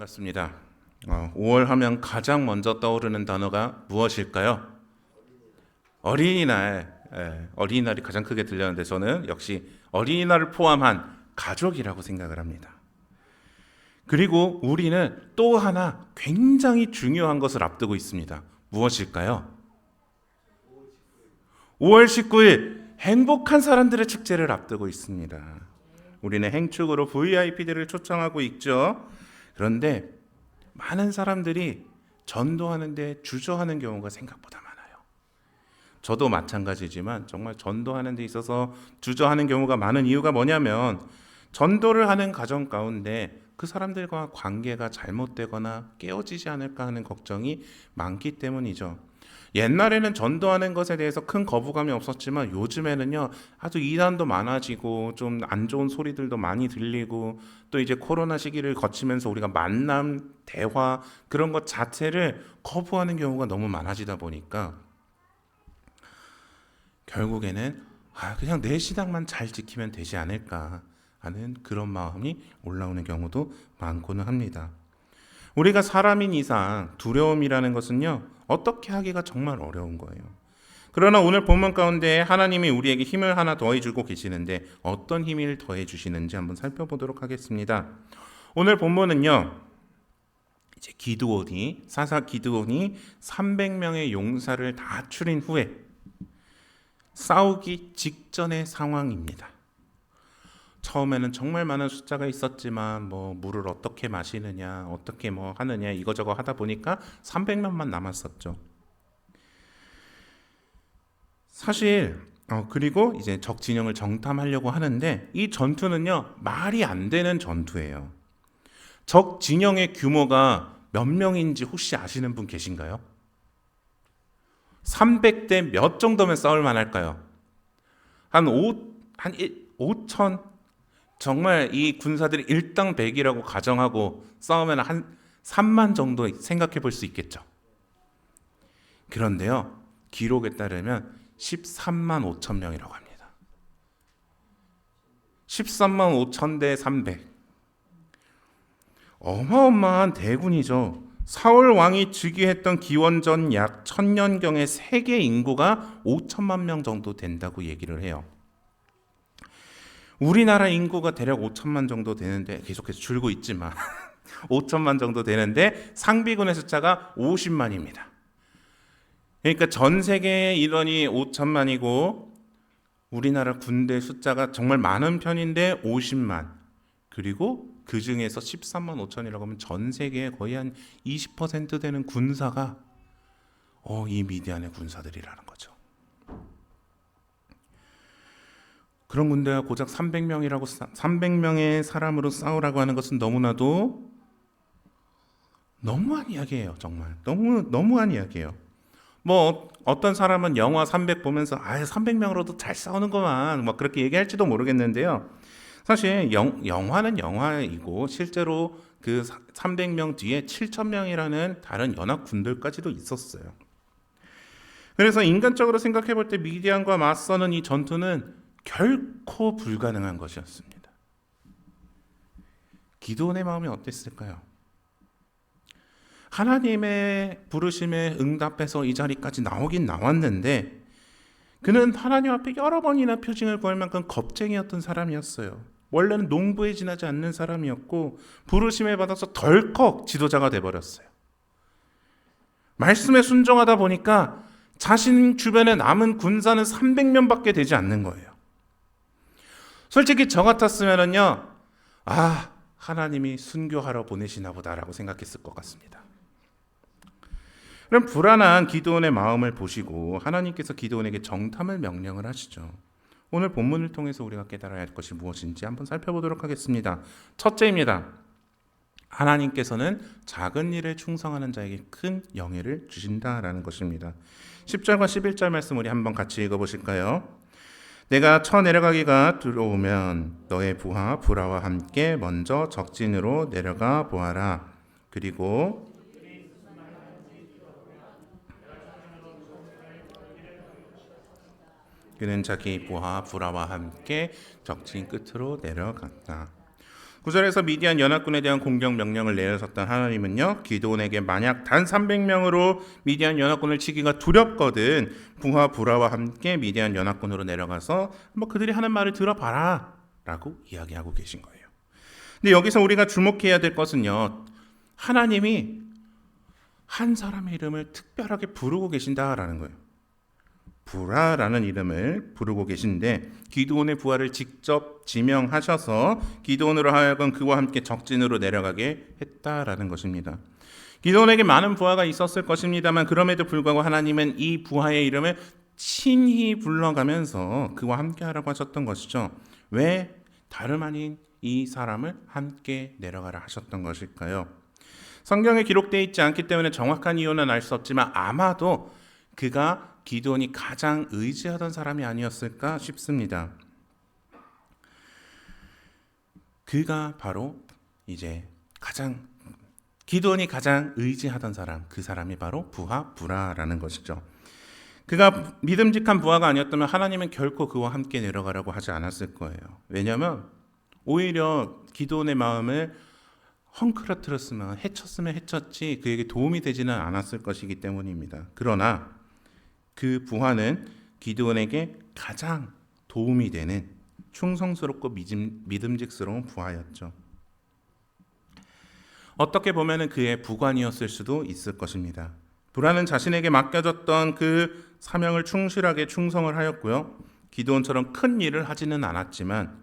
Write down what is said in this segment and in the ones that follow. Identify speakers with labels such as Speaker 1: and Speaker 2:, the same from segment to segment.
Speaker 1: 반갑습니다. 5월 하면 가장 먼저 떠오르는 단어가 무엇일까요? 어린이날. 어린이날이 가장 크게 들렸는데 저는 역시 어린이날을 포함한 가족이라고 생각을 합니다. 그리고 우리는 또 하나 굉장히 중요한 것을 앞두고 있습니다. 무엇일까요? 5월 19일 행복한 사람들의 축제를 앞두고 있습니다. 우리는 행축으로 VIP들을 초청하고 있죠. 그런데 많은 사람들이 전도하는데 주저하는 경우가 생각보다 많아요. 저도 마찬가지지만 정말 전도하는 데 있어서 주저하는 경우가 많은 이유가 뭐냐면 전도를 하는 가정 가운데 그 사람들과 관계가 잘못되거나 깨어지지 않을까 하는 걱정이 많기 때문이죠. 옛날에는 전도하는 것에 대해서 큰 거부감이 없었지만 요즘에는요 아주 이단도 많아지고 좀 안 좋은 소리들도 많이 들리고 또 이제 코로나 시기를 거치면서 우리가 만남, 대화 그런 것 자체를 거부하는 경우가 너무 많아지다 보니까 결국에는 그냥 내 신앙만 잘 지키면 되지 않을까 하는 그런 마음이 올라오는 경우도 많고는 합니다. 우리가 사람인 이상 두려움이라는 것은요 어떻게 하기가 정말 어려운 거예요. 그러나 오늘 본문 가운데 하나님이 우리에게 힘을 하나 더해주고 계시는데 어떤 힘을 더해주시는지 한번 살펴보도록 하겠습니다. 오늘 본문은요 이제 사사 기드온이 300명의 용사를 다 추린 후에 싸우기 직전의 상황입니다. 처음에는 정말 많은 숫자가 있었지만 물을 어떻게 마시느냐 어떻게 하느냐 이거저거 하다 보니까 300명만 남았었죠. 사실 그리고 이제 적 진영을 정탐하려고 하는데 이 전투는요 말이 안 되는 전투예요. 적 진영의 규모가 몇 명인지 혹시 아시는 분 계신가요? 300대 몇 정도면 싸울 만할까요? 한 5천? 정말 이 군사들이 일당백이라고 가정하고 싸우면 한 3만 정도 생각해 볼 수 있겠죠. 그런데요 기록에 따르면 13만 5천 명이라고 합니다. 13만 5천 대 300. 어마어마한 대군이죠. 사울 왕이 즉위했던 기원전 약 1000년경에 세계 인구가 5천만 명 정도 된다고 얘기를 해요. 우리나라 인구가 대략 5천만 정도 되는데 계속해서 줄고 있지만 5천만 정도 되는데 상비군의 숫자가 50만입니다. 그러니까 전 세계의 인원이 5천만이고 우리나라 군대 숫자가 정말 많은 편인데 50만. 그리고 그 중에서 13만 5천이라고 하면 전 세계에 거의 한 20% 되는 군사가 이 미디안의 군사들이라는 거죠. 그런 군대가 고작 300명의 사람으로 싸우라고 하는 것은 너무나도 너무한 이야기예요. 정말 너무한 이야기예요. 어떤 사람은 영화 300 보면서 300명으로도 잘 싸우는구만 그렇게 얘기할지도 모르겠는데요. 사실 영화는 영화이고 실제로 그 300명 뒤에 7,000명이라는 다른 연합 군들까지도 있었어요. 그래서 인간적으로 생각해 볼 때 미디안과 맞서는 이 전투는 결코 불가능한 것이었습니다. 기드온의 마음이 어땠을까요? 하나님의 부르심에 응답해서 이 자리까지 나오긴 나왔는데 그는 하나님 앞에 여러 번이나 표징을 구할 만큼 겁쟁이였던 사람이었어요. 원래는 농부에 지나지 않는 사람이었고 부르심을 받아서 덜컥 지도자가 돼버렸어요. 말씀에 순종하다 보니까 자신 주변에 남은 군사는 300명밖에 되지 않는 거예요. 솔직히 저 같았으면요 하나님이 순교하러 보내시나 보다라고 생각했을 것 같습니다. 그럼 불안한 기드온의 마음을 보시고 하나님께서 기드온에게 정탐을 명령을 하시죠. 오늘 본문을 통해서 우리가 깨달아야 할 것이 무엇인지 한번 살펴보도록 하겠습니다. 첫째입니다. 하나님께서는 작은 일에 충성하는 자에게 큰 영예를 주신다라는 것입니다. 10절과 11절 말씀 우리 한번 같이 읽어보실까요? 내가 내려가기가 두려우면 너의 부하 브라와 함께 먼저 적진으로 내려가 보아라. 그리고 그는 자기 부하 브라와 함께 적진 끝으로 내려갔다. 9절에서 미디안 연합군에 대한 공격 명령을 내리셨던 하나님은요, 기드온에게 만약 단 300명으로 미디안 연합군을 치기가 두렵거든 부하 부라와 함께 미디안 연합군으로 내려가서 그들이 하는 말을 들어봐라 라고 이야기하고 계신 거예요. 근데 여기서 우리가 주목해야 될 것은요, 하나님이 한 사람의 이름을 특별하게 부르고 계신다라는 거예요. 부라라는 이름을 부르고 계신데, 기드온의 부하를 직접 지명하셔서 기드온으로 하여금 그와 함께 적진으로 내려가게 했다라는 것입니다. 기드온에게 많은 부하가 있었을 것입니다만 그럼에도 불구하고 하나님은 이 부하의 이름을 친히 불러가면서 그와 함께 하라고 하셨던 것이죠. 왜 다름 아닌 이 사람을 함께 내려가라 하셨던 것일까요? 성경에 기록되어 있지 않기 때문에 정확한 이유는 알 수 없지만 아마도 그가 기드온이 가장 의지하던 사람이 아니었을까 싶습니다. 그가 바로 이제 기드온이 가장 의지하던 사람, 그 사람이 바로 부하 부라라는 것이죠. 그가 믿음직한 부하가 아니었다면 하나님은 결코 그와 함께 내려가라고 하지 않았을 거예요. 왜냐하면 오히려 기드온의 마음을 헝클어뜨렸으면, 해쳤으면 해쳤지 그에게 도움이 되지는 않았을 것이기 때문입니다. 그러나 그 부하는 기드온에게 가장 도움이 되는 충성스럽고 믿음직스러운 부하였죠. 어떻게 보면 그의 부관이었을 수도 있을 것입니다. 부라는 자신에게 맡겨졌던 그 사명을 충실하게 충성을 하였고요. 기드온처럼 큰 일을 하지는 않았지만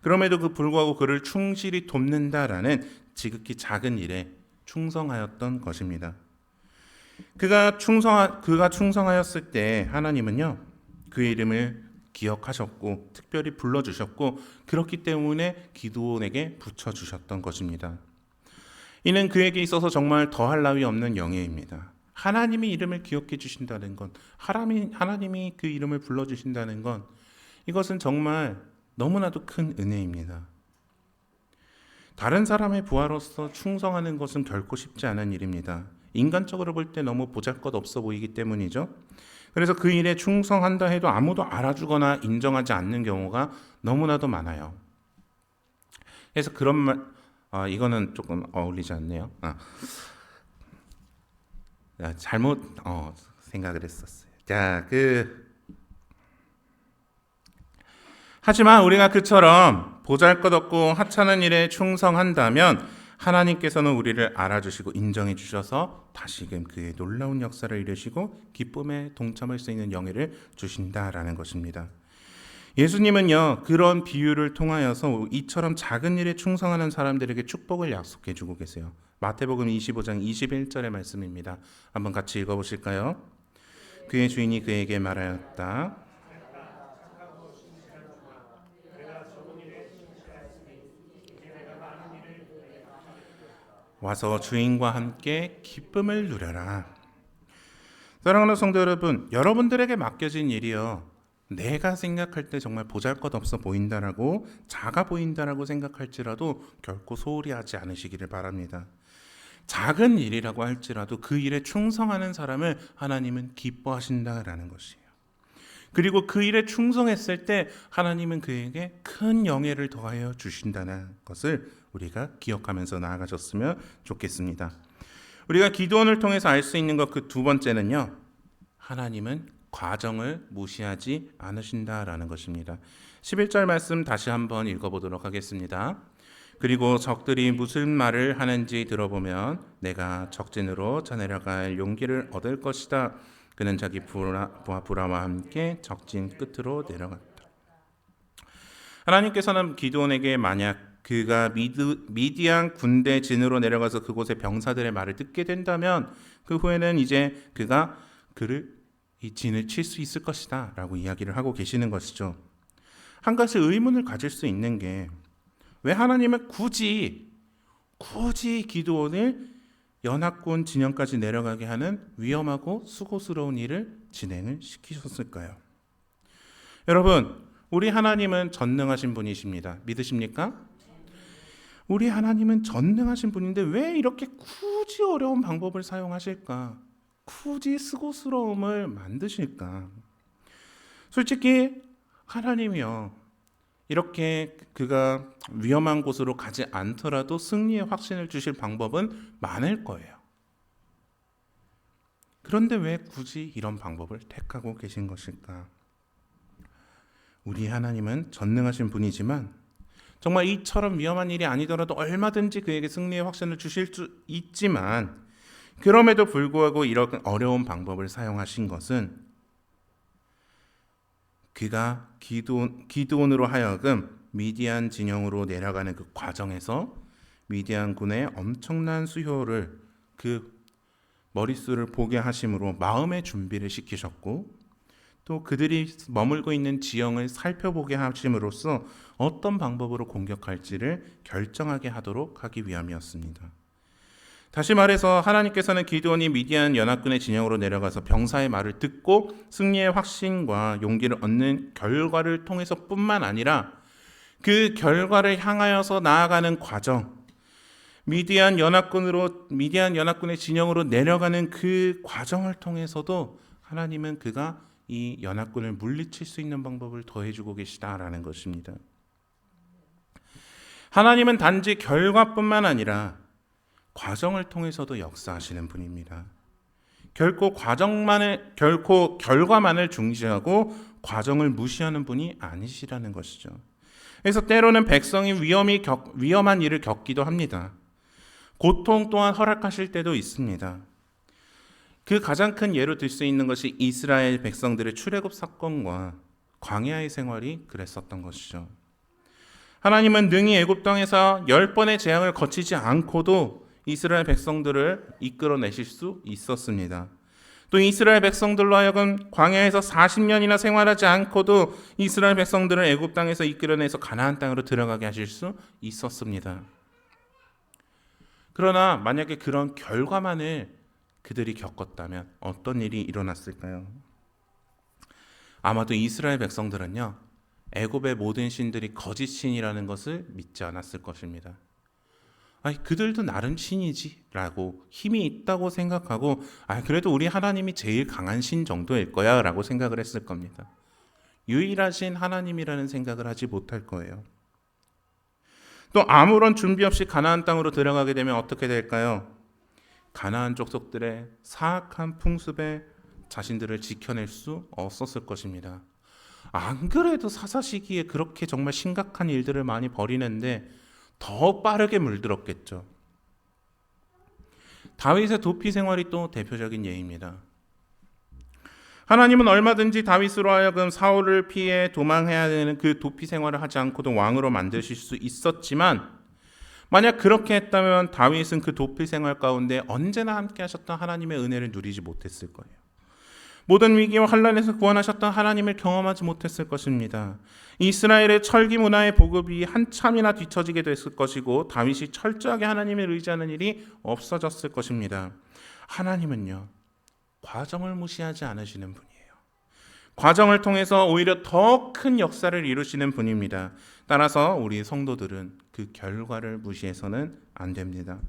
Speaker 1: 그럼에도 불구하고 그를 충실히 돕는다라는 지극히 작은 일에 충성하였던 것입니다. 그가 충성하였을 때 하나님은요, 그의 이름을 기억하셨고 특별히 불러주셨고 그렇기 때문에 기드온에게 붙여주셨던 것입니다. 이는 그에게 있어서 정말 더할 나위 없는 영예입니다. 하나님이 이름을 기억해 주신다는 것, 하나님이 그 이름을 불러주신다는 것, 이것은 정말 너무나도 큰 은혜입니다. 다른 사람의 부하로서 충성하는 것은 결코 쉽지 않은 일입니다. 인간적으로 볼 때 너무 보잘것없어 보이기 때문이죠. 그래서 그 일에 충성한다 해도 아무도 알아주거나 인정하지 않는 경우가 너무나도 많아요. 그래서 그런 말, 이거는 조금 어울리지 않네요. 잘못 생각을 했었어요. 하지만 우리가 그처럼 보잘것없고 하찮은 일에 충성한다면 하나님께서는 우리를 알아주시고 인정해 주셔서 다시금 그의 놀라운 역사를 이루시고 기쁨에 동참할 수 있는 영예를 주신다라는 것입니다. 예수님은요, 그런 비유를 통하여서 이처럼 작은 일에 충성하는 사람들에게 축복을 약속해 주고 계세요. 마태복음 25장 21절의 말씀입니다. 한번 같이 읽어보실까요? 그의 주인이 그에게 말하였다. 와서 주인과 함께 기쁨을 누려라. 사랑하는 성도 여러분, 여러분들에게 맡겨진 일이요, 내가 생각할 때 정말 보잘것없어 보인다라고, 작아 보인다라고 생각할지라도 결코 소홀히 하지 않으시기를 바랍니다. 작은 일이라고 할지라도 그 일에 충성하는 사람을 하나님은 기뻐하신다라는 것이에요. 그리고 그 일에 충성했을 때 하나님은 그에게 큰 영예를 더하여 주신다는 것을 우리가 기억하면서 나아가셨으면 좋겠습니다. 우리가 기도원을 통해서 알 수 있는 것 그 두 번째는요, 하나님은 과정을 무시하지 않으신다라는 것입니다. 11절 말씀 다시 한번 읽어보도록 하겠습니다. 그리고 적들이 무슨 말을 하는지 들어보면 내가 적진으로 쳐내려갈 용기를 얻을 것이다. 그는 자기 부하와 함께 적진 끝으로 내려갔다. 하나님께서는 기드온에게 만약 그가 미디안 군대 진으로 내려가서 그곳의 병사들의 말을 듣게 된다면 그 후에는 이제 그가 이 진을 칠 수 있을 것이다 라고 이야기를 하고 계시는 것이죠. 한 가지 의문을 가질 수 있는 게, 왜 하나님은 굳이 기드온을 연합군 진영까지 내려가게 하는 위험하고 수고스러운 일을 진행을 시키셨을까요? 여러분, 우리 하나님은 전능하신 분이십니다. 믿으십니까? 우리 하나님은 전능하신 분인데 왜 이렇게 굳이 어려운 방법을 사용하실까? 굳이 수고스러움을 만드실까? 솔직히 하나님이요, 이렇게 그가 위험한 곳으로 가지 않더라도 승리의 확신을 주실 방법은 많을 거예요. 그런데 왜 굳이 이런 방법을 택하고 계신 것일까? 우리 하나님은 전능하신 분이지만 정말 이처럼 위험한 일이 아니더라도 얼마든지 그에게 승리의 확신을 주실 수 있지만, 그럼에도 불구하고 이런 어려운 방법을 사용하신 것은 그가 기드온으로 하여금 미디안 진영으로 내려가는 그 과정에서 미디안 군의 엄청난 수효를 그 머릿수를 보게 하심으로 마음의 준비를 시키셨고, 또 그들이 머물고 있는 지형을 살펴보게 하심으로써 어떤 방법으로 공격할지를 결정하게 하도록 하기 위함이었습니다. 다시 말해서 하나님께서는 기드온이 미디안 연합군의 진영으로 내려가서 병사의 말을 듣고 승리의 확신과 용기를 얻는 결과를 통해서 뿐만 아니라 그 결과를 향하여서 나아가는 과정, 미디안 연합군의 진영으로 내려가는 그 과정을 통해서도 하나님은 그가 이 연합군을 물리칠 수 있는 방법을 더해주고 계시다라는 것입니다. 하나님은 단지 결과뿐만 아니라 과정을 통해서도 역사하시는 분입니다. 결코 결과만을 중시하고 과정을 무시하는 분이 아니시라는 것이죠. 그래서 때로는 백성이 위험한 일을 겪기도 합니다. 고통 또한 허락하실 때도 있습니다. 그 가장 큰 예로 들 수 있는 것이 이스라엘 백성들의 출애굽 사건과 광야의 생활이 그랬었던 것이죠. 하나님은 능히 애굽 땅에서 10번의 재앙을 거치지 않고도 이스라엘 백성들을 이끌어내실 수 있었습니다. 또 이스라엘 백성들로 하여금 광야에서 40년이나 생활하지 않고도 이스라엘 백성들을 애굽 땅에서 이끌어내서 가나안 땅으로 들어가게 하실 수 있었습니다. 그러나 만약에 그런 결과만을 그들이 겪었다면 어떤 일이 일어났을까요? 아마도 이스라엘 백성들은요, 애굽의 모든 신들이 거짓 신이라는 것을 믿지 않았을 것입니다. 그들도 나름 신이지라고 힘이 있다고 생각하고, 그래도 우리 하나님이 제일 강한 신 정도일 거야라고 생각을 했을 겁니다. 유일하신 하나님이라는 생각을 하지 못할 거예요. 또 아무런 준비 없이 가나안 땅으로 들어가게 되면 어떻게 될까요? 가나안 족속들의 사악한 풍습에 자신들을 지켜낼 수 없었을 것입니다. 안 그래도 사사 시기에 그렇게 정말 심각한 일들을 많이 벌이는데 더 빠르게 물들었겠죠. 다윗의 도피 생활이 또 대표적인 예입니다. 하나님은 얼마든지 다윗으로 하여금 사울을 피해 도망해야 되는 그 도피 생활을 하지 않고도 왕으로 만드실 수 있었지만, 만약 그렇게 했다면 다윗은 그 도피 생활 가운데 언제나 함께 하셨던 하나님의 은혜를 누리지 못했을 거예요. 모든 위기와 환난에서 구원하셨던 하나님을 경험하지 못했을 것입니다. 이스라엘의 철기 문화의 보급이 한참이나 뒤처지게 됐을 것이고, 다윗이 철저하게 하나님을 의지하는 일이 없어졌을 것입니다. 하나님은요, 과정을 무시하지 않으시는 분이에요. 과정을 통해서 오히려 더 큰 역사를 이루시는 분입니다. 따라서 우리 성도들은 그 결과를 무시해서는 안 됩니다.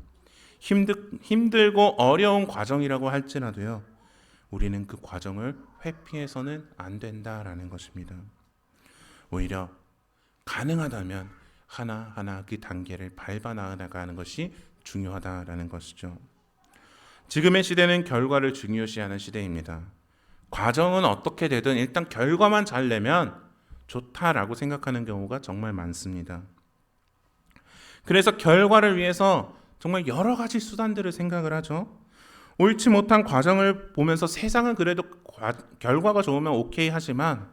Speaker 1: 힘들고 어려운 과정이라고 할지라도요, 우리는 그 과정을 회피해서는 안 된다라는 것입니다. 오히려 가능하다면 하나하나 그 단계를 밟아 나가는 것이 중요하다라는 것이죠. 지금의 시대는 결과를 중요시하는 시대입니다. 과정은 어떻게 되든 일단 결과만 잘 내면 좋다라고 생각하는 경우가 정말 많습니다. 그래서 결과를 위해서 정말 여러 가지 수단들을 생각을 하죠. 옳지 못한 과정을 보면서 세상은 그래도 결과가 좋으면 오케이 하지만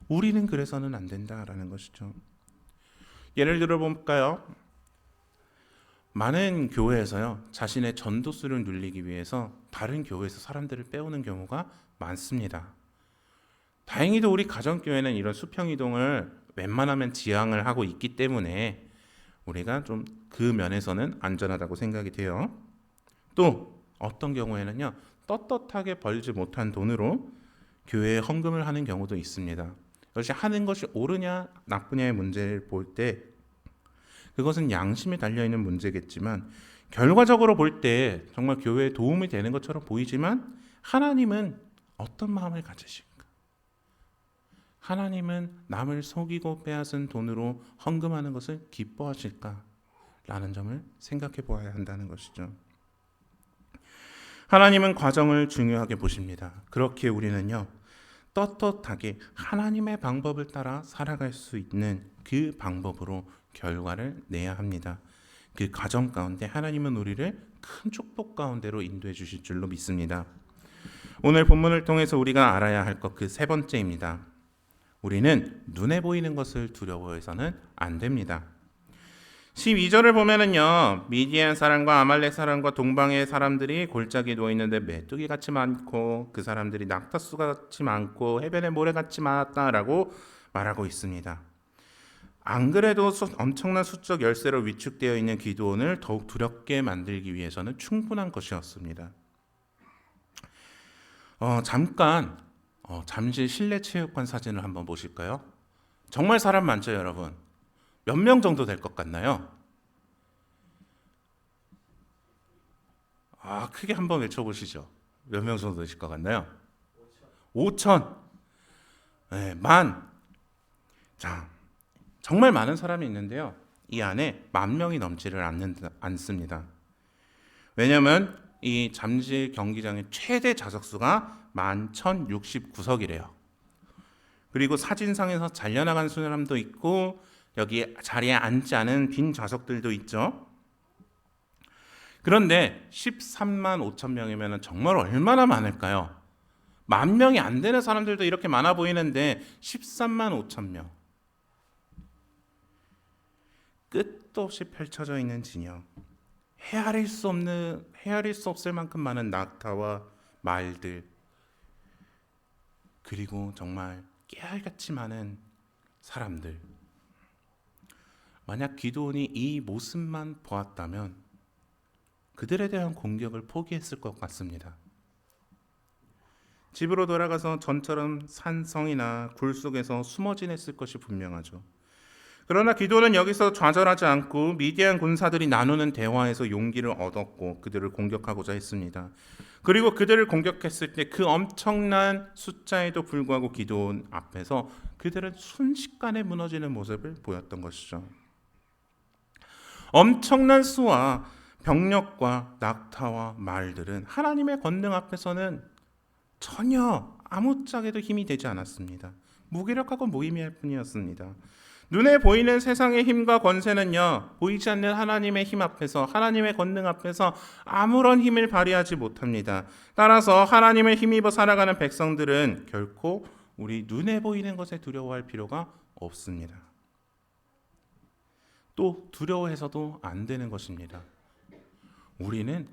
Speaker 1: 우리는 그래서는 안 된다라는 것이죠. 예를 들어 볼까요? 많은 교회에서요, 자신의 전도수를 늘리기 위해서 다른 교회에서 사람들을 빼오는 경우가 많습니다. 다행히도 우리 가정교회는 이런 수평이동을 웬만하면 지향을 하고 있기 때문에 우리가 좀 그 면에서는 안전하다고 생각이 돼요. 또 어떤 경우에는요, 떳떳하게 벌지 못한 돈으로 교회에 헌금을 하는 경우도 있습니다. 이것이 하는 것이 옳으냐 나쁘냐의 문제를 볼 때 그것은 양심에 달려있는 문제겠지만, 결과적으로 볼 때 정말 교회에 도움이 되는 것처럼 보이지만 하나님은 어떤 마음을 가지실까? 하나님은 남을 속이고 빼앗은 돈으로 헌금하는 것을 기뻐하실까? 라는 점을 생각해 보아야 한다는 것이죠. 하나님은 과정을 중요하게 보십니다. 그렇게 우리는요, 떳떳하게 하나님의 방법을 따라 살아갈 수 있는 그 방법으로 결과를 내야 합니다. 그 과정 가운데 하나님은 우리를 큰 축복 가운데로 인도해 주실 줄로 믿습니다. 오늘 본문을 통해서 우리가 알아야 할 것 그 세 번째입니다. 우리는 눈에 보이는 것을 두려워해서는 안 됩니다. 12절을 보면은요, 미디안 사람과 아말렉 사람과 동방의 사람들이 골짜기에 누워 있는데 메뚜기 같이 많고 그 사람들이 낙타수 같이 많고 해변의 모래 같이 많았다라고 말하고 있습니다. 안 그래도 엄청난 수적 열세로 위축되어 있는 기드온을 더욱 두렵게 만들기 위해서는 충분한 것이었습니다. 잠시 실내 체육관 사진을 한번 보실까요? 정말 사람 많죠, 여러분? 몇 명 정도 될 것 같나요? 크게 한번 외쳐보시죠. 몇 명 정도 되실 것 같나요? 5천. 네, 만. 자, 정말 많은 사람이 있는데요. 이 안에 10,000명이 넘지를 않습니다. 왜냐하면 이 잠실 경기장의 최대 좌석수가 11,069석이래요. 그리고 사진상에서 잘려나간 사람도 있고 여기 자리에 앉지 않은 빈 좌석들도 있죠. 그런데 13만 5천 명이면 정말 얼마나 많을까요? 10,000명이 안 되는 사람들도 이렇게 많아 보이는데 13만 5천 명. 끝도 없이 펼쳐져 있는 진영. 헤아릴 수 없을 만큼 많은 낙타와 말들. 그리고 정말 깨알같이 많은 사람들. 만약 기드온이 이 모습만 보았다면 그들에 대한 공격을 포기했을 것 같습니다. 집으로 돌아가서 전처럼 산성이나 굴 속에서 숨어 지냈을 것이 분명하죠. 그러나 기드온은 여기서 좌절하지 않고 미디안 군사들이 나누는 대화에서 용기를 얻었고 그들을 공격하고자 했습니다. 그리고 그들을 공격했을 때 그 엄청난 숫자에도 불구하고 기드온 앞에서 그들은 순식간에 무너지는 모습을 보였던 것이죠. 엄청난 수와 병력과 낙타와 말들은 하나님의 권능 앞에서는 전혀 아무짝에도 힘이 되지 않았습니다. 무기력하고 무의미할 뿐이었습니다. 눈에 보이는 세상의 힘과 권세는요, 보이지 않는 하나님의 힘 앞에서, 하나님의 권능 앞에서 아무런 힘을 발휘하지 못합니다. 따라서 하나님을 힘입어 살아가는 백성들은 결코 우리 눈에 보이는 것에 두려워할 필요가 없습니다. 또 두려워해서도 안 되는 것입니다. 우리는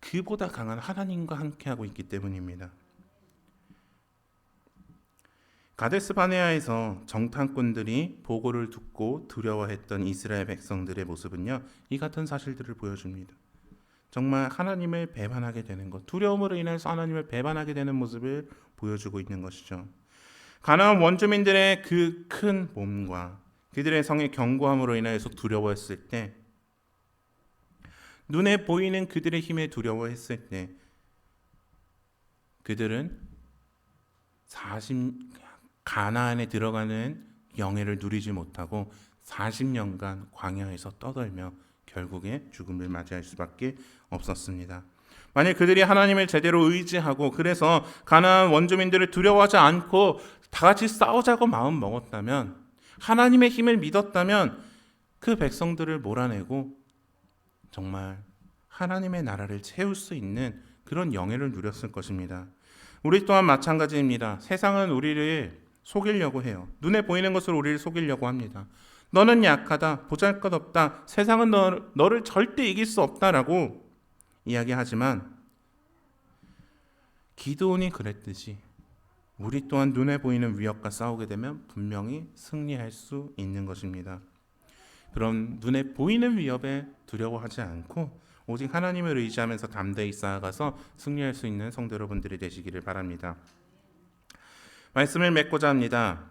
Speaker 1: 그보다 강한 하나님과 함께하고 있기 때문입니다. 가데스 바네아에서 정탐꾼들이 보고를 듣고 두려워했던 이스라엘 백성들의 모습은요, 이 같은 사실들을 보여줍니다. 정말 하나님을 배반하게 되는 것, 두려움으로 인해서 하나님을 배반하게 되는 모습을 보여주고 있는 것이죠. 가나안 원주민들의 그 큰 몸과 그들의 성의 견고함으로 인하여서 두려워했을 때, 눈에 보이는 그들의 힘에 두려워했을 때, 그들은 가나안에 들어가는 영예를 누리지 못하고 40년간 광야에서 떠돌며 결국에 죽음을 맞이할 수밖에 없었습니다. 만약 그들이 하나님을 제대로 의지하고 그래서 가나안 원주민들을 두려워하지 않고 다 같이 싸우자고 마음 먹었다면, 하나님의 힘을 믿었다면 그 백성들을 몰아내고 정말 하나님의 나라를 채울 수 있는 그런 영예를 누렸을 것입니다. 우리 또한 마찬가지입니다. 세상은 우리를 속이려고 해요. 눈에 보이는 것으로 우리를 속이려고 합니다. 너는 약하다, 보잘것없다, 세상은 너를 절대 이길 수 없다라고 이야기하지만, 기드온이 그랬듯이 우리 또한 눈에 보이는 위협과 싸우게 되면 분명히 승리할 수 있는 것입니다. 그럼 눈에 보이는 위협에 두려워하지 않고 오직 하나님을 의지하면서 담대히 쌓아가서 승리할 수 있는 성도 여러분들이 되시기를 바랍니다. 말씀을 맺고자 합니다.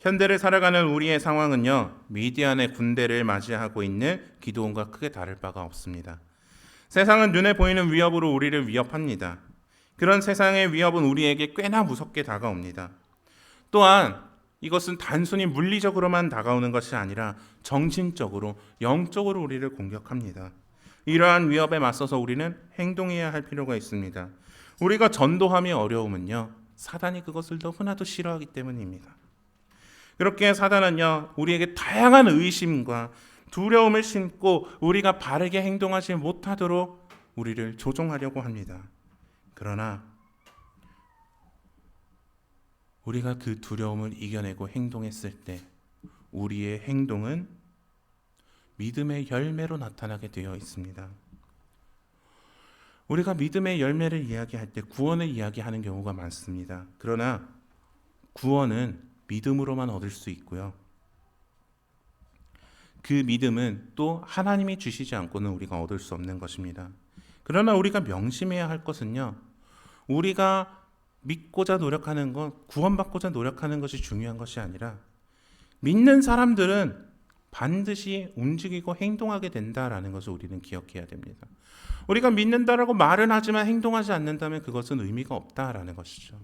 Speaker 1: 현대를 살아가는 우리의 상황은요, 미디안의 군대를 맞이하고 있는 기드온과 크게 다를 바가 없습니다. 세상은 눈에 보이는 위협으로 우리를 위협합니다. 그런 세상의 위협은 우리에게 꽤나 무섭게 다가옵니다. 또한 이것은 단순히 물리적으로만 다가오는 것이 아니라 정신적으로, 영적으로 우리를 공격합니다. 이러한 위협에 맞서서 우리는 행동해야 할 필요가 있습니다. 우리가 전도함이 어려우면요, 사단이 그것을 너무나도 싫어하기 때문입니다. 그렇게 사단은요, 우리에게 다양한 의심과 두려움을 심고 우리가 바르게 행동하지 못하도록 우리를 조종하려고 합니다. 그러나 우리가 그 두려움을 이겨내고 행동했을 때 우리의 행동은 믿음의 열매로 나타나게 되어 있습니다. 우리가 믿음의 열매를 이야기할 때 구원을 이야기하는 경우가 많습니다. 그러나 구원은 믿음으로만 얻을 수 있고요. 그 믿음은 또 하나님이 주시지 않고는 우리가 얻을 수 없는 것입니다. 그러나 우리가 명심해야 할 것은요, 우리가 믿고자 노력하는 것, 구원받고자 노력하는 것이 중요한 것이 아니라 믿는 사람들은 반드시 움직이고 행동하게 된다라는 것을 우리는 기억해야 됩니다. 우리가 믿는다라고 말은 하지만 행동하지 않는다면 그것은 의미가 없다라는 것이죠.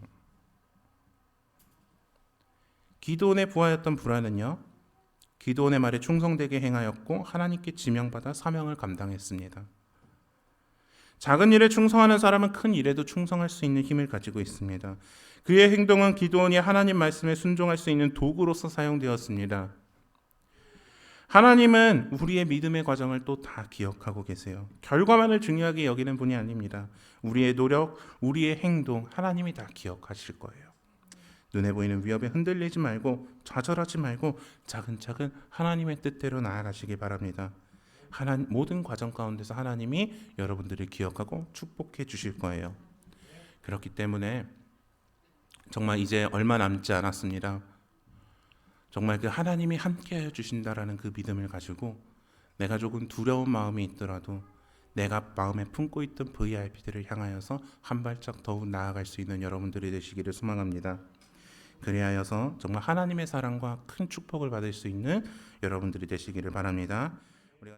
Speaker 1: 기드온의 부하였던 브라는요, 기드온의 말에 충성되게 행하였고 하나님께 지명받아 사명을 감당했습니다. 작은 일에 충성하는 사람은 큰 일에도 충성할 수 있는 힘을 가지고 있습니다. 그의 행동은 기드온이 하나님 말씀에 순종할 수 있는 도구로서 사용되었습니다. 하나님은 우리의 믿음의 과정을 또 다 기억하고 계세요. 결과만을 중요하게 여기는 분이 아닙니다. 우리의 노력, 우리의 행동, 하나님이 다 기억하실 거예요. 눈에 보이는 위협에 흔들리지 말고 좌절하지 말고 차근차근 하나님의 뜻대로 나아가시기 바랍니다. 모든 과정 가운데서 하나님이 여러분들을 기억하고 축복해 주실 거예요. 그렇기 때문에 정말 이제 얼마 남지 않았습니다. 정말 그 하나님이 함께하여 주신다라는 그 믿음을 가지고 내가 조금 두려운 마음이 있더라도 내가 마음에 품고 있던 VIP들을 향하여서 한 발짝 더욱 나아갈 수 있는 여러분들이 되시기를 소망합니다. 그리하여서 정말 하나님의 사랑과 큰 축복을 받을 수 있는 여러분들이 되시기를 바랍니다.